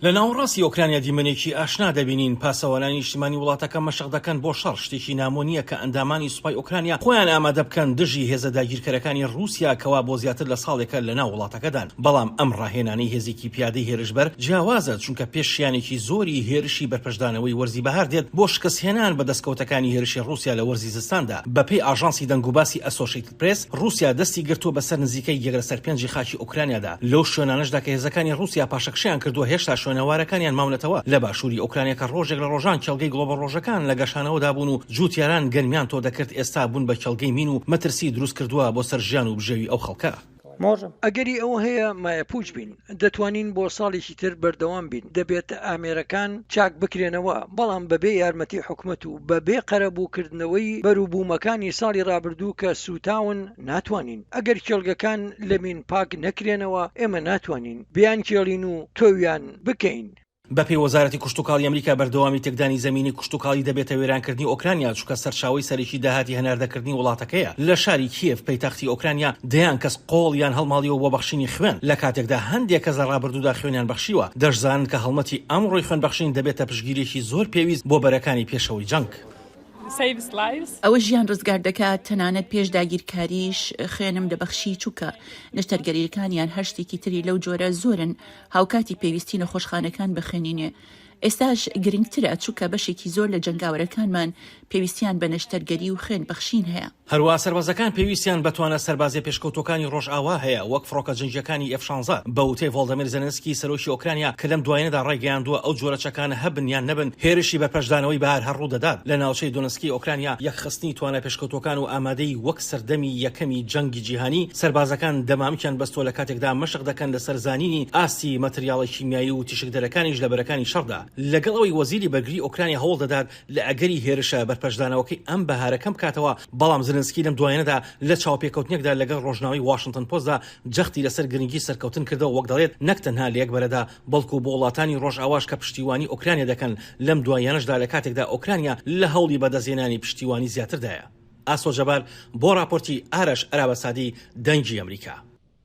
لە ناوەڕاستی ئۆکرانیا دیمەنێکی ئاشنا دەبینین پاسەوانانی نیشتیمانی وڵاتەکە مەشق دەکەن بۆ شەڕ شتێکی نامۆنیە کە ئەندامانی سوپای ئۆکرانیا خۆیان ئامادە بکەن دژی هێزە داگیرکەرەکانی رووسیا کەوا بۆ زیاتر لە ساڵێکە لە ناو وڵاتەکەدان. بەڵام ئەم ڕاهێنانی هێزێکی پیادەی هێرشبەر جیاوازە، چونکە پێشیانێکی زۆری هێرشی بەرپەشدانەوەی وەرزی بەهار دێت بۆ شکستهێنان بە دەستکەوتەکانی هێرشی رووسیا لە وەرزی زستاندا. بەپێی ئاژانسی دەنگوباسی ئەسۆشییتد پرێس، رووسیا دەستی گرتووە بەسەر نزیکەی 1/5 خاکی ئۆکرانیادا. لەو شوێنانەشدا کە هێزەکانی رووسیا پاشەکشیان کردووە هێشتا شوێنەوارەکانیان ماونەتەوە. لە باشووری ئۆکرانیا کە ڕۆژێک لە ڕۆژان کێڵگەی گڵۆبەڵ ڕۆژەکان لە گەشانەوەدا بوون و جووتیاران گەرمیان تۆ دەکرد، ئێستا بوون بە کێڵگەی مین و مەترسی دروست کردووە بۆ سەر ژیان و بژێوی ئەو خەڵکە. ئەگەری ئەوە هەیە مایەپووچ بین، دەتوانین بۆ ساڵێکی تر بەردەوام بین. دەبێت ئامێرەکان چاک بکرێنەوە، بەڵام بەبێ یارمەتی حکومەت و بەبێ قەرەبووکردنەوەی بەرووبوومەکانی ساڵی ڕابردوو کە سوتاون ناتوانین. ئەگەر کێڵگەکان لە مین پاک نەکرێنەوە، ئێمە ناتوانین بیان کێڵین و تۆویان بکەین. بەپێی وەزارەتی کشتتوکاڵی ئەمریکا بەردەوامی تێکدانی زەمینی کشتتوکاڵی دەبێتە وێرانکردنی ئۆکرانیا، چونکە سەرچاوی سەرێکی داهاتی هەناردەکردنی وڵاتەکەیە. لە شاری کیف پەیتەختی ئۆکرانیا دەیان کەس قۆڵیان هەڵماڵیەوە بۆ بەخشینی خوێن، لە کاتێکدا هەندێک کەس لە ڕابردوودا خوێنیان بەخشیوە. دەشزانن کە هەڵمەتی ئەمڕۆی خوێنبەخشین دەبێتە پشگیرێکی زۆر پێویست بۆ بەرەکانی پێشەوەی جەنگ. ئەوە ژیان ڕزگار دەکات، تەنانەت پێش داگیرکاریش خوێنم دەبەخشی، چووکە نەشتەرگەریەکانیان هەر شتێکی تری لەو جۆرە زۆرن هاوکاتی پێویستی نەخۆشخانەکان بخێنینێ. ئێستاش گرنگترە، چووکە بەشێکی زۆر لە جەنگاوەرەکانمان پێویستیان بە نەشتەرگەری و خوێن بەخشین هەیە. هەروە سەربازەکان پێویستیان بەتوانە سەربازی پێشکەوتەکانی ڕۆژئاوا هەیە، وەک فڕۆکە جەنگیەکانی F-16. بە وتەی ڤۆڵدەمیر زەلەنسکی سەرۆکی ئۆکرانیا کە لەم دوایینەدا ڕێگەیاندووە ئەو جۆرە چەکانە هەبن یان نەبن، هێرشی بەرپەشدانەوەی بەهار هەڕوو دەدات. لە ناوچەی دۆنسکی ئۆکرانیا یەکخستنی توانە پێشکەوتەکان و ئامادەی وەک سەردەمی یەکەمی جەنگی جیهانی، سەربازەکان دەمامکیان بەستووە لە کاتێکدا مەشق دەکەن لەسەر زانینی ئاستی مەتریاڵی کیمیایی و تیشکدەرەکانیش لە بەرەکانی شەڕدا. لەگەڵ ئەوەی وەزیری بەرگری ئۆکرانیا هەوڵ دەدات لە ئەگەری هێرشە بەرپەشدانەوەکەی ئەم بەهارەکەم بکاتەوە، بەڵام زلنسکی لەم دوایینەدا لە چاوپێکەوتنێکدا لەگەڵ ڕۆژناوی واشنگتن پۆستدا جەختی لەسەر گرنگی سەرکەوتن کردەوە، وەک دەڵێت نەک تەنها لە یەکبەرەدا بەڵکو بۆ وڵاتانی ڕۆژئاواش کە پشتیوانی ئۆکرانیا دەکەن لەم دوایینەشدا لە کاتێکدا ئۆکرانیا لە هەوڵی بەدەستهێنانی پشتیوانی زیاتردایە. ئاسۆ جەبار بۆ راپۆرتی ئارەش ئەرابەسادی دەنگی ئەمریکا.